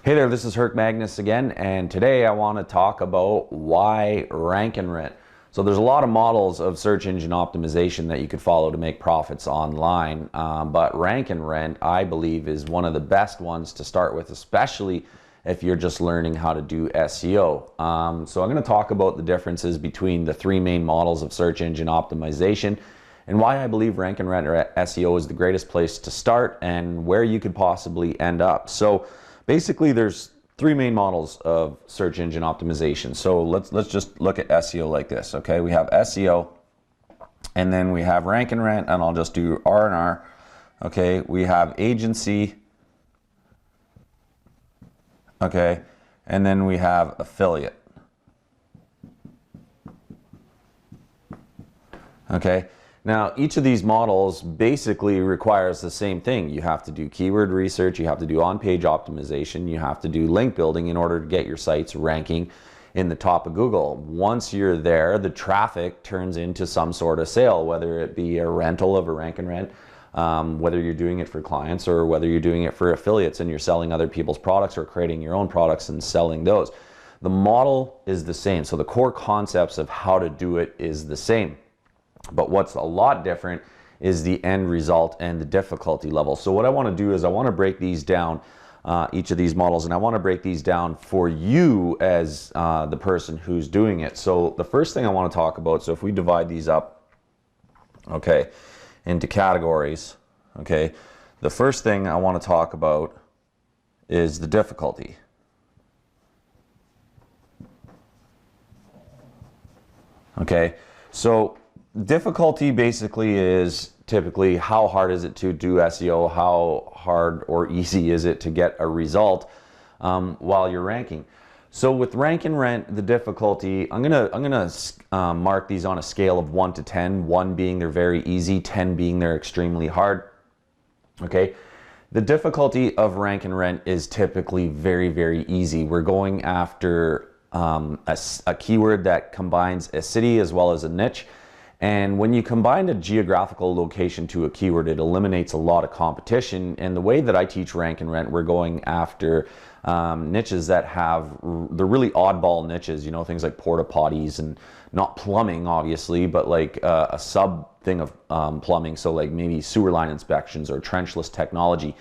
Hey there, this is Herc Magnus again, and today I want to talk about why rank and rent. So there's a lot of models of search engine optimization that you could follow to make profits online, but rank and rent, I believe, is one of the best ones to start with, especially if you're just learning how to do SEO. So I'm going to talk about the differences between the three main models of search engine optimization and why I believe rank and rent or SEO is the greatest place to start and where you could possibly end up. So basically, there's three main models of search engine optimization. So let's just look at SEO like this, okay? We have SEO, and then we have rank and rent, and I'll just do R&R, okay? We have agency, okay? And then we have affiliate, okay? Now, each of these models basically requires the same thing. You have to do keyword research, you have to do on-page optimization, you have to do link building in order to get your sites ranking in the top of Google. Once you're there, the traffic turns into some sort of sale, whether it be a rental of a rank and rent, whether you're doing it for clients or whether you're doing it for affiliates and you're selling other people's products or creating your own products and selling those. The model is the same, so the core concepts of how to do it is the same. But what's a lot different is the end result and the difficulty level. So what I want to do is I want to break these down, each of these models, and I want to break these down for you as the person who's doing it. So the first thing I want to talk about, so if we divide these up, okay, into categories, okay, the first thing I want to talk about is the difficulty. Okay, so difficulty basically is typically how hard is it to do SEO, how hard or easy is it to get a result while you're ranking. So with rank and rent, the difficulty, I'm gonna mark these on a scale of 1 to 10, 1 being they're very easy, 10 being they're extremely hard. Okay, the difficulty of rank and rent is typically very, very easy. We're going after a keyword that combines a city as well as a niche. And when you combine a geographical location to a keyword, it eliminates a lot of competition. And the way that I teach rank and rent, we're going after niches that they're really oddball niches, you know, things like porta potties and not plumbing, obviously, but like a sub thing of plumbing. So like maybe sewer line inspections or trenchless technology,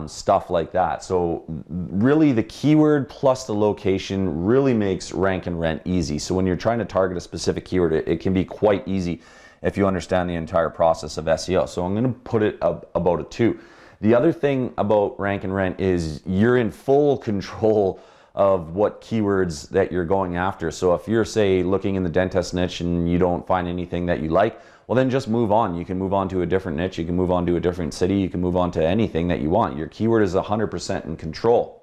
stuff like that. So really the keyword plus the location really makes rank and rent easy. So when you're trying to target a specific keyword, it can be quite easy if you understand the entire process of SEO. So I'm going to put it about a 2. The other thing about rank and rent is you're in full control of what keywords that you're going after. So if you're, say, looking in the dentist niche and you don't find anything that you like, well, then just move on. You can move on to a different niche, you can move on to a different city, you can move on to anything that you want. Your keyword is 100% in control.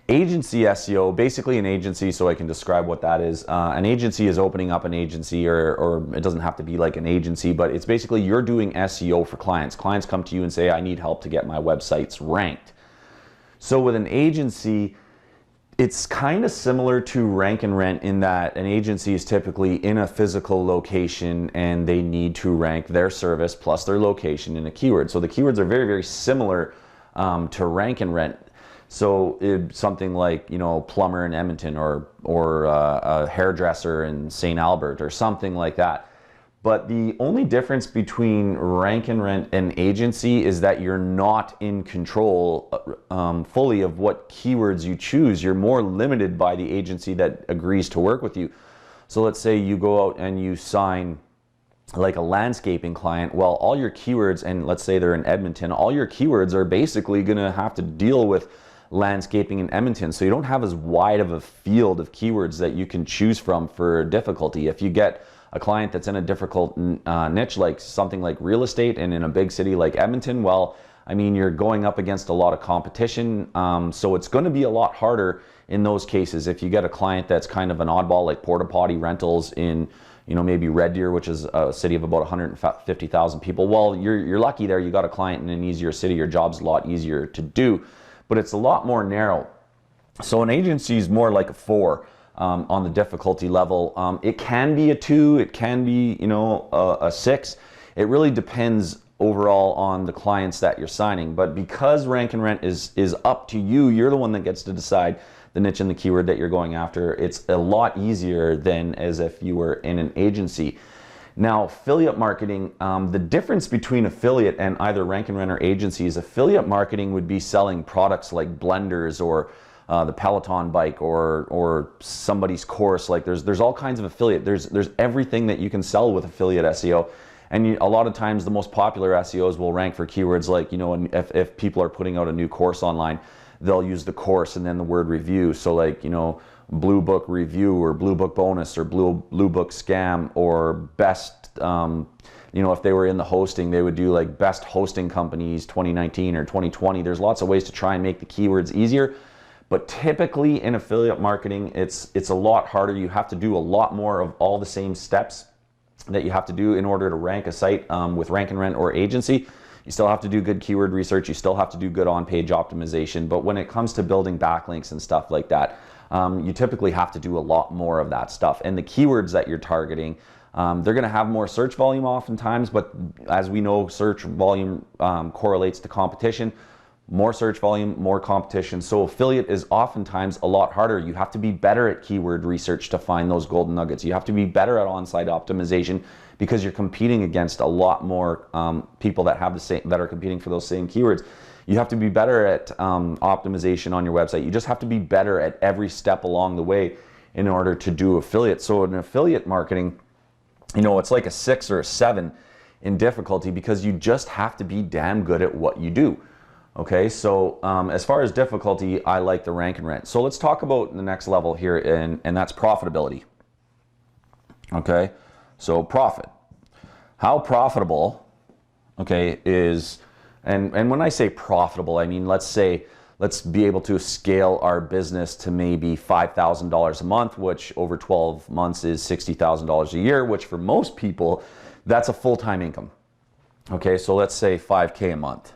Agency SEO, basically an agency, so I can describe what that is. An agency is opening up an agency, or it doesn't have to be like an agency, but it's basically you're doing SEO for clients. Clients come to you and say, I need help to get my websites ranked. So with an agency, it's kind of similar to rank and rent in that an agency is typically in a physical location and they need to rank their service plus their location in a keyword. So the keywords are very, very similar to rank and rent. So something like, you know, plumber in Edmonton or a hairdresser in St. Albert or something like that. But the only difference between rank and rent and agency is that you're not in control fully of what keywords you choose. You're more limited by the agency that agrees to work with you. So let's say you go out and you sign like a landscaping client. Well, all your keywords, and let's say they're in Edmonton, all your keywords are basically going to have to deal with landscaping in Edmonton. So you don't have as wide of a field of keywords that you can choose from for difficulty. If you get a client that's in a difficult niche, like something like real estate and in a big city like Edmonton, well, I mean, you're going up against a lot of competition. So it's going to be a lot harder in those cases. If you get a client that's kind of an oddball, like porta potty rentals in, you know, maybe Red Deer, which is a city of about 150,000 people, well, you're lucky there. You got a client in an easier city. Your job's a lot easier to do, but it's a lot more narrow. So an agency is more like a 4. On the difficulty level. It can be a 2, it can be, you know, a 6. It really depends overall on the clients that you're signing. But because Rank and Rent is up to you, you're the one that gets to decide the niche and the keyword that you're going after. It's a lot easier than as if you were in an agency. Now, affiliate marketing, the difference between affiliate and either Rank and Rent or agencies, affiliate marketing would be selling products like blenders or the Peloton bike or somebody's course. Like there's all kinds of affiliate. There's everything that you can sell with affiliate SEO. And a lot of times the most popular SEOs will rank for keywords like, you know, if people are putting out a new course online, they'll use the course and then the word review. So like, you know, Blue Book review or Blue Book bonus or Blue Book scam or best, you know, if they were in the hosting, they would do like best hosting companies 2019 or 2020. There's lots of ways to try and make the keywords easier. But typically in affiliate marketing, it's a lot harder. You have to do a lot more of all the same steps that you have to do in order to rank a site with Rank and Rent or agency. You still have to do good keyword research. You still have to do good on-page optimization. But when it comes to building backlinks and stuff like that, you typically have to do a lot more of that stuff. And the keywords that you're targeting, they're going to have more search volume oftentimes, but as we know, search volume correlates to competition. More search volume, more competition. So affiliate is oftentimes a lot harder. You have to be better at keyword research to find those golden nuggets. You have to be better at on-site optimization because you're competing against a lot more people that have the same, that are competing for those same keywords. You have to be better at optimization on your website. You just have to be better at every step along the way in order to do affiliate. So in affiliate marketing, you know, it's like a 6 or a 7 in difficulty because you just have to be damn good at what you do. Okay, so as far as difficulty, I like the Rank and Rent. So let's talk about the next level here, and that's profitability. Okay, so profit. How profitable, okay, is, and when I say profitable, I mean, let's be able to scale our business to maybe $5,000 a month, which over 12 months is $60,000 a year, which for most people, that's a full-time income. Okay, so let's say $5K a month.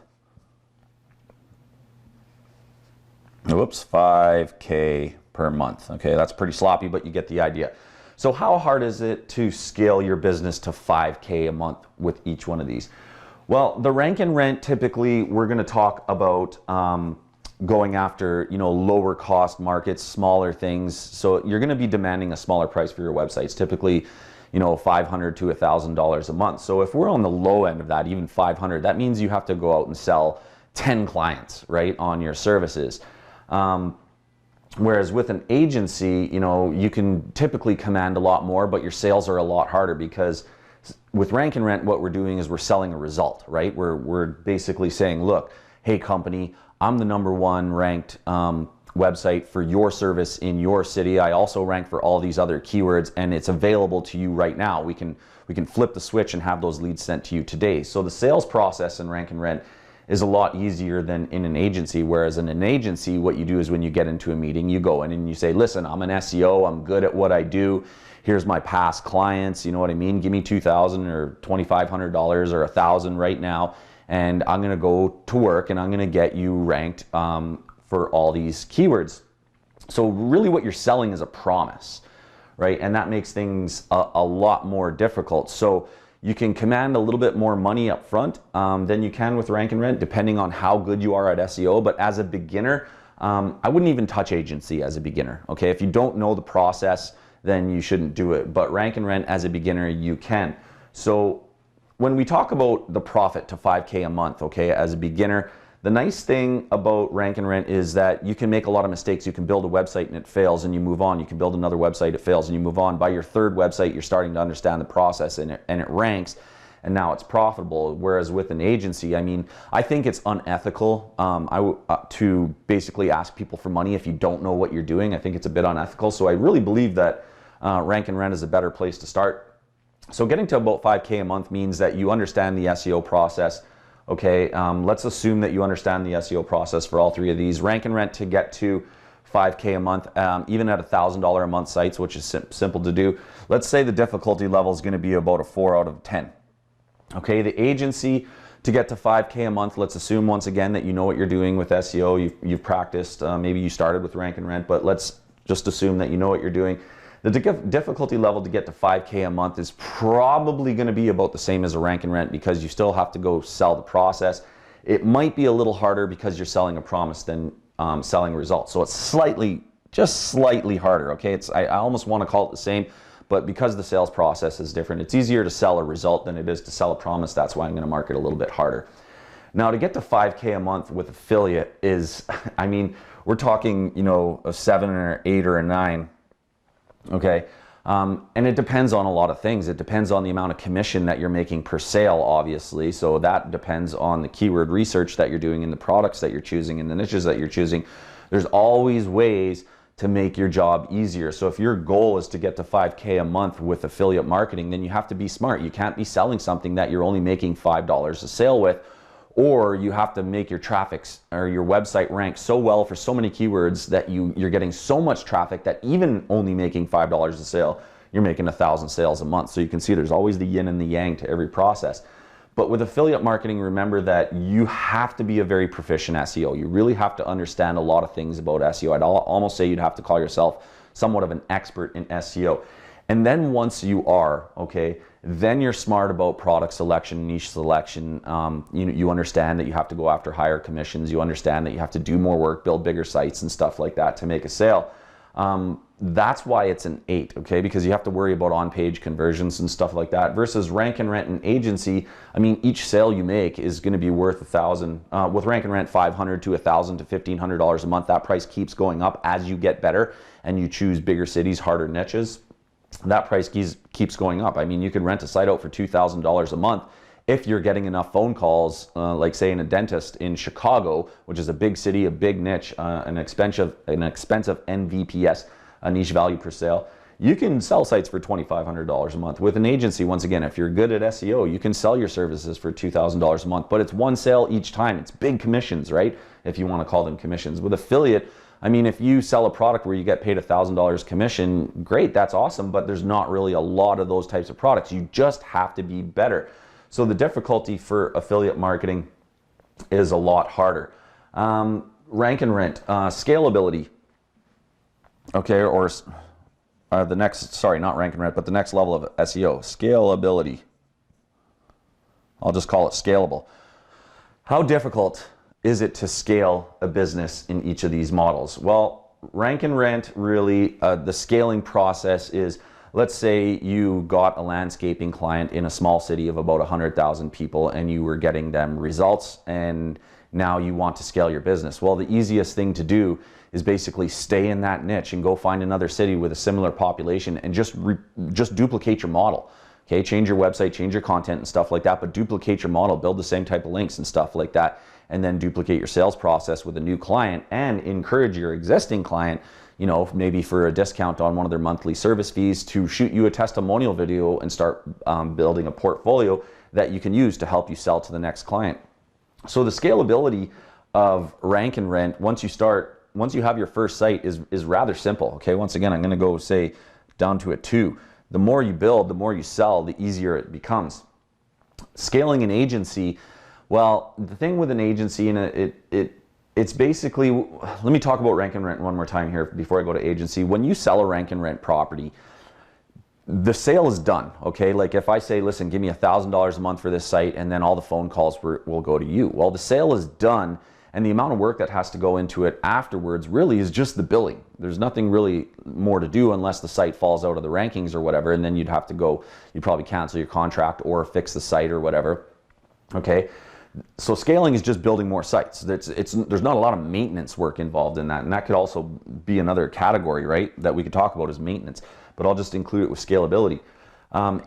Whoops, $5K per month. Okay, that's pretty sloppy, but you get the idea. So how hard is it to scale your business to $5K a month with each one of these? Well, the Rank and Rent, typically we're going to talk about going after, you know, lower cost markets, smaller things. So you're going to be demanding a smaller price for your websites, typically, you know, $500 to $1,000 a month. So if we're on the low end of that, even 500, that means you have to go out and sell 10 clients, right, on your services. Whereas with an agency, you know, you can typically command a lot more, but your sales are a lot harder because with Rank and Rent, what we're doing is we're selling a result, right? We're basically saying, look, hey company, I'm the #1 ranked website for your service in your city. I also rank for all these other keywords and it's available to you right now. We can flip the switch and have those leads sent to you today. So the sales process in Rank and Rent is a lot easier than in an agency, whereas in an agency, what you do is when you get into a meeting, you go in and you say, listen, I'm an SEO, I'm good at what I do, here's my past clients, you know what I mean, give me $2,000 or $2,500 or $1,000 right now, and I'm gonna go to work and I'm gonna get you ranked for all these keywords. So really what you're selling is a promise, right? And that makes things a lot more difficult. So you can command a little bit more money up front than you can with Rank and Rent, depending on how good you are at SEO. But as a beginner, I wouldn't even touch agency as a beginner. Okay, if you don't know the process, then you shouldn't do it. But Rank and Rent as a beginner, you can. So when we talk about the profit to 5K a month, okay, as a beginner, the nice thing about Rank and Rent is that you can make a lot of mistakes. You can build a website and it fails and you move on. You can build another website, it fails and you move on. By your third website, you're starting to understand the process and it ranks, and now it's profitable. Whereas with an agency, I mean, I think it's unethical to basically ask people for money if you don't know what you're doing. I think it's a bit unethical. So I really believe that Rank and Rent is a better place to start. So getting to about 5K a month means that you understand the SEO process. Okay, let's assume that you understand the SEO process for all three of these. Rank and Rent to get to 5K a month, even at $1,000 a month sites, which is simple to do. Let's say the difficulty level is going to be about a 4 out of 10. Okay, the agency to get to 5K a month, let's assume once again that you know what you're doing with SEO. You've practiced, maybe you started with Rank and Rent, but let's just assume that you know what you're doing. The difficulty level to get to 5K a month is probably going to be about the same as a rank and rent, because you still have to go sell the process. It might be a little harder because you're selling a promise than selling results. So it's slightly, just slightly harder, okay? I almost want to call it the same, but because the sales process is different, it's easier to sell a result than it is to sell a promise. That's why I'm going to market a little bit harder. Now, to get to 5K a month with affiliate is, I mean, we're talking, you know, a 7 or 8 or a 9, okay? And it depends on a lot of things. It depends on the amount of commission that you're making per sale, obviously. So that depends on the keyword research that you're doing and the products that you're choosing and the niches that you're choosing. There's always ways to make your job easier. So if your goal is to get to 5K a month with affiliate marketing, then you have to be smart. You can't be selling something that you're only making $5 a sale with, or you have to make your traffic or your website rank so well for so many keywords that you're getting so much traffic that even only making $5 a sale, you're making 1,000 sales a month. So you can see there's always the yin and the yang to every process. But with affiliate marketing, remember that you have to be a very proficient SEO. You really have to understand a lot of things about SEO. I'd almost say you'd have to call yourself somewhat of an expert in SEO. And then once you are, okay, then you're smart about product selection, niche selection. You understand that you have to go after higher commissions. You understand that you have to do more work, build bigger sites and stuff like that to make a sale. That's why it's an 8, okay? Because you have to worry about on-page conversions and stuff like that. Versus rank and rent and agency, I mean, each sale you make is going to be worth 1,000. With rank and rent, $500 to $1,000 to $1,500 a month. That price keeps going up as you get better and you choose bigger cities, harder niches. That price keeps going up. I mean, you could rent a site out for $2,000 a month if you're getting enough phone calls, like say in a dentist in Chicago, which is a big city, a big niche, an expensive NVPS, a niche value per sale. You can sell sites for $2,500 a month. With an agency, once again, if you're good at SEO, you can sell your services for $2,000 a month, but it's one sale each time. It's big commissions, right? If you want to call them commissions. With affiliate, I mean, if you sell a product where you get paid $1,000 commission, great, that's awesome, but there's not really a lot of those types of products. You just have to be better. So the difficulty for affiliate marketing is a lot harder. Rank and rent, scalability, okay, or the next, sorry, not rank and rent, but the next level of SEO, scalability. I'll just call it scalable. How difficult is it to scale a business in each of these models? Well, rank and rent, really, the scaling process is, let's say you got a landscaping client in a small city of about 100,000 people and you were getting them results, and now you want to scale your business. Well, the easiest thing to do is basically stay in that niche and go find another city with a similar population and just duplicate your model. Okay, change your website, change your content and stuff like that, but duplicate your model, build the same type of links and stuff like that, and then duplicate your sales process with a new client and encourage your existing client, you know, maybe for a discount on one of their monthly service fees, to shoot you a testimonial video and start building a portfolio that you can use to help you sell to the next client. So the scalability of rank and rent, once you have your first site, is rather simple. Okay, once again, I'm going to go say down to a 2. The more you build, the more you sell, the easier it becomes. Scaling an agency, well, the thing with an agency, and it's basically, let me talk about rank and rent one more time here before I go to agency. When you sell a rank and rent property, the sale is done, okay? Like if I say, listen, give me $1,000 a month for this site, and then all the phone calls will go to you. Well, the sale is done, and the amount of work that has to go into it afterwards really is just the billing. There's nothing really more to do unless the site falls out of the rankings or whatever, and then you'd probably cancel your contract or fix the site or whatever, okay? So scaling is just building more sites. There's not a lot of maintenance work involved in that, and that could also be another category, right, that we could talk about as maintenance, but I'll just include it with scalability.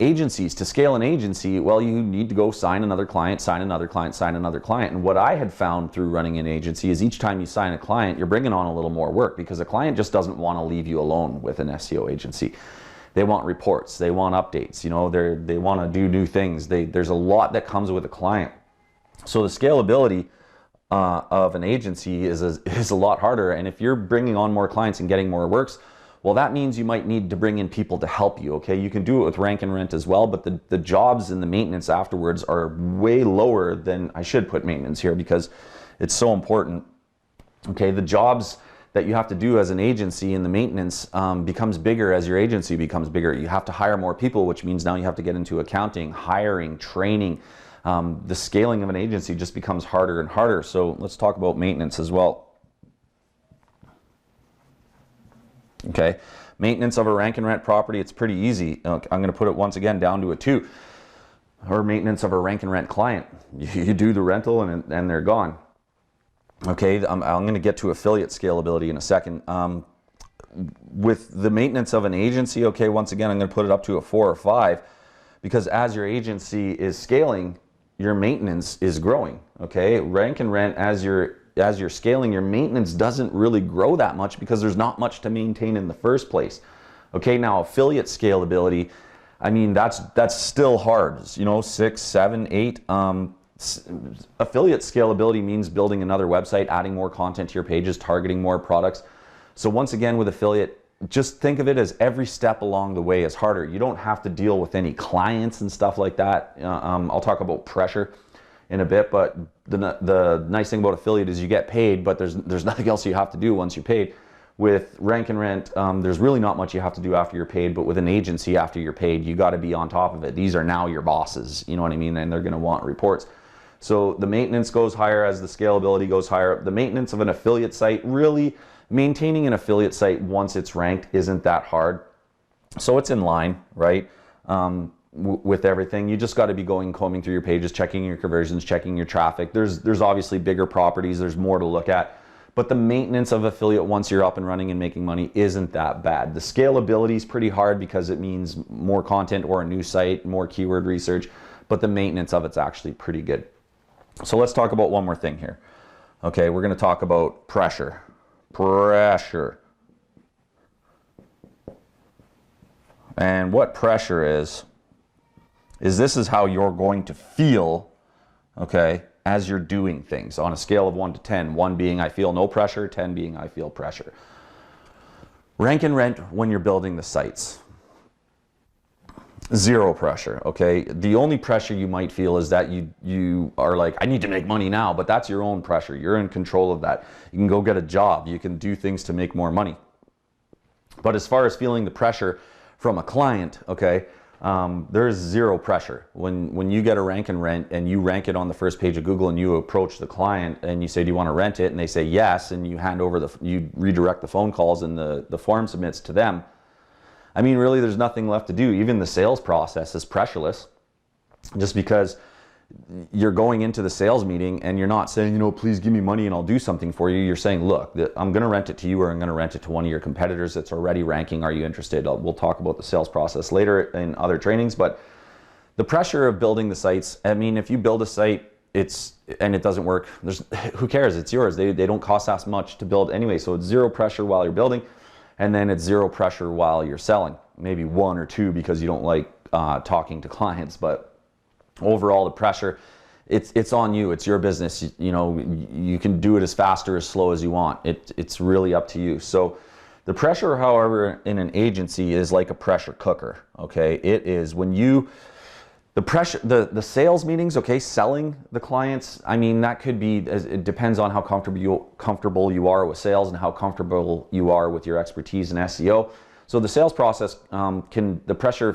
Agencies, to scale an agency, well, you need to go sign another client, sign another client, sign another client. And what I had found through running an agency is each time you sign a client, you're bringing on a little more work, because a client just doesn't want to leave you alone with an SEO agency. They want reports, they want updates, you know, they want to do new things. There's a lot that comes with a client. So the scalability of an agency is a lot harder. And if you're bringing on more clients and getting more works, well, that means you might need to bring in people to help you, okay? You can do it with rank and rent as well, but the jobs and the maintenance afterwards are way lower than, I should put maintenance here because it's so important, okay? The jobs that you have to do as an agency, and the maintenance becomes bigger as your agency becomes bigger. You have to hire more people, which means now you have to get into accounting, hiring, training. The scaling of an agency just becomes harder and harder. So let's talk about maintenance as well. Okay, maintenance of a rank and rent property, it's pretty easy. I'm going to put it once again down to a 2. Or maintenance of a rank and rent client. You do the rental and they're gone. Okay, I'm going to get to affiliate scalability in a second. With the maintenance of an agency, okay, once again, I'm going to put it up to a 4 or 5, because as your agency is scaling, your maintenance is growing. Okay, rank and rent, as you're scaling, your maintenance doesn't really grow that much because there's not much to maintain in the first place. Okay, now affiliate scalability, I mean, that's still hard, you know, 6, 7, 8. Affiliate scalability means building another website, adding more content to your pages, targeting more products. So once again, with affiliate, just think of it as every step along the way is harder. You don't have to deal with any clients and stuff like that. I'll talk about pressure in a bit, but the nice thing about affiliate is you get paid, but there's nothing else you have to do once you're paid. With rank and rent, there's really not much you have to do after you're paid, but with an agency, after you're paid, you got to be on top of it. These are now your bosses, you know what I mean? And they're going to want reports. So the maintenance goes higher as the scalability goes higher. The maintenance of an affiliate site, really maintaining an affiliate site once it's ranked isn't that hard. So it's in line, right? With everything. You just got to be combing through your pages, checking your conversions, checking your traffic. There's obviously bigger properties, there's more to look at. But the maintenance of affiliate once you're up and running and making money isn't that bad. The scalability is pretty hard because it means more content or a new site, more keyword research, but the maintenance of it's actually pretty good. So let's talk about one more thing here. Okay, we're going to talk about pressure. Pressure. And what pressure is this is how you're going to feel, okay, as you're doing things on a scale of 1 to 10. 1 being I feel no pressure, 10 being I feel pressure. Rank and rent when you're building the sites. 0 pressure, okay? The only pressure you might feel is that you are like, I need to make money now, but that's your own pressure. You're in control of that. You can go get a job. You can do things to make more money. But as far as feeling the pressure from a client, okay, there's 0 pressure. When you get a rank and rent and you rank it on the first page of Google and you approach the client and you say, do you want to rent it? And they say yes, and you hand over you redirect the phone calls and the form submits to them. I mean, really, there's nothing left to do. Even the sales process is pressureless, just because you're going into the sales meeting and you're not saying, you know, please give me money and I'll do something for you. You're saying, look, I'm going to rent it to you, or I'm going to rent it to one of your competitors that's already ranking. Are you interested? We'll talk about the sales process later in other trainings, but the pressure of building the sites, I mean, if you build a site, and it doesn't work, who cares? It's yours. They don't cost as much to build anyway. So it's 0 pressure while you're building. And then it's 0 pressure while you're selling. Maybe 1 or 2 because you don't like talking to clients. But overall, the pressure, it's on you. It's your business. You know, you can do it as fast or as slow as you want. It's really up to you. So the pressure, however, in an agency is like a pressure cooker. Okay, it is when the pressure, the sales meetings, okay, selling the clients, I mean, that could be, it depends on how comfortable you are with sales and how comfortable you are with your expertise in SEO. So the sales process the pressure